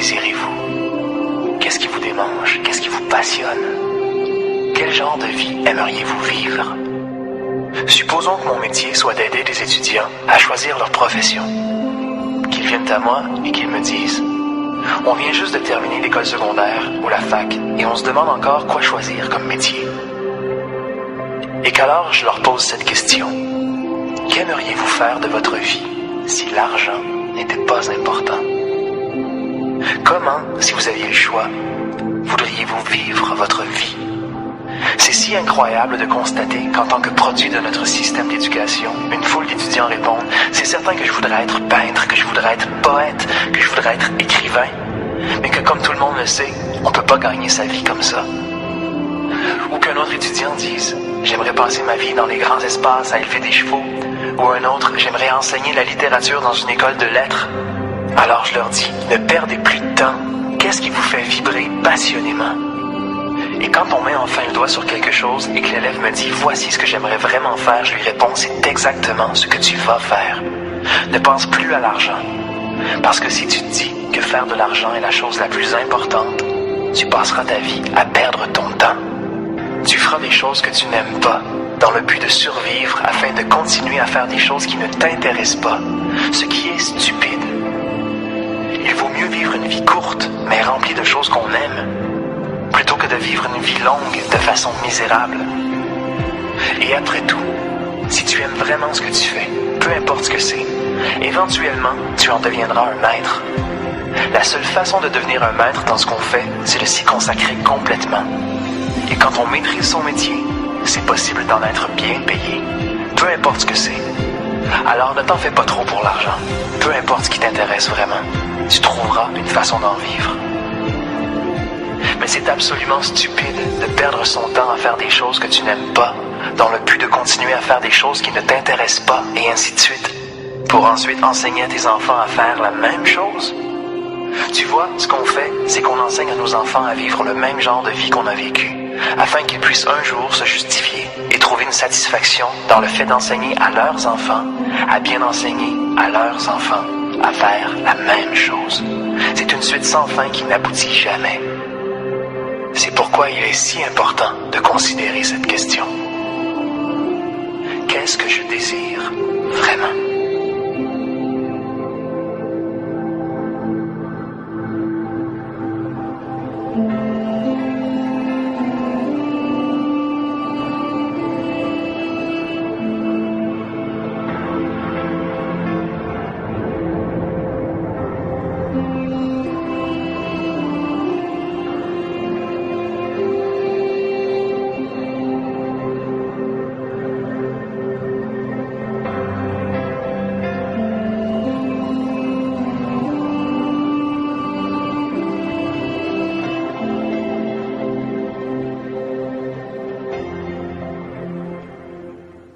désirez-vous? Qu'est-ce qui vous démange? Qu'est-ce qui vous passionne? Quel genre de vie aimeriez-vous vivre? Supposons que mon métier soit d'aider des étudiants à choisir leur profession. Qu'ils viennent à moi et qu'ils me disent « On vient juste de terminer l'école secondaire ou la fac et on se demande encore quoi choisir comme métier. » Et qu'alors je leur pose cette question. Qu'aimeriez-vous faire de votre vie si l'argent n'était pas important? Comment, si vous aviez le choix, voudriez-vous vivre votre vie? C'est si incroyable de constater qu'en tant que produit de notre système d'éducation, une foule d'étudiants répondent « C'est certain que je voudrais être peintre, que je voudrais être poète, que je voudrais être écrivain. » Mais que comme tout le monde le sait, on ne peut pas gagner sa vie comme ça. Ou qu'un autre étudiant dise « J'aimerais passer ma vie dans les grands espaces à élever des chevaux. » Ou un autre « J'aimerais enseigner la littérature dans une école de lettres. » Alors je leur dis « Ne perdez plus de temps. Qu'est-ce qui vous fait vibrer passionnément? » Et quand on met enfin le doigt sur quelque chose et que l'élève me dit « Voici ce que j'aimerais vraiment faire », je lui réponds « C'est exactement ce que tu vas faire. Ne pense plus à l'argent. Parce que si tu te dis que faire de l'argent est la chose la plus importante, tu passeras ta vie à perdre ton temps. Tu feras des choses que tu n'aimes pas, dans le but de survivre afin de continuer à faire des choses qui ne t'intéressent pas, ce qui est stupide. Il vaut mieux vivre une vie courte, mais remplie de choses qu'on aime, plutôt que de vivre une vie longue de façon misérable. Et après tout, si tu aimes vraiment ce que tu fais, peu importe ce que c'est, éventuellement, tu en deviendras un maître. La seule façon de devenir un maître dans ce qu'on fait, c'est de s'y consacrer complètement. Et quand on maîtrise son métier, c'est possible d'en être bien payé, peu importe ce que c'est. Alors ne t'en fais pas trop pour l'argent. Peu importe ce qui t'intéresse vraiment, tu trouveras une façon d'en vivre. Mais c'est absolument stupide de perdre son temps à faire des choses que tu n'aimes pas, dans le but de continuer à faire des choses qui ne t'intéressent pas, et ainsi de suite, pour ensuite enseigner à tes enfants à faire la même chose. Tu vois, ce qu'on fait, c'est qu'on enseigne à nos enfants à vivre le même genre de vie qu'on a vécu, afin qu'ils puissent un jour se justifier et trouver une satisfaction dans le fait d'enseigner à leurs enfants, à bien enseigner à leurs enfants, à faire la même chose. C'est une suite sans fin qui n'aboutit jamais. C'est pourquoi il est si important de considérer cette question. Qu'est-ce que je désire vraiment?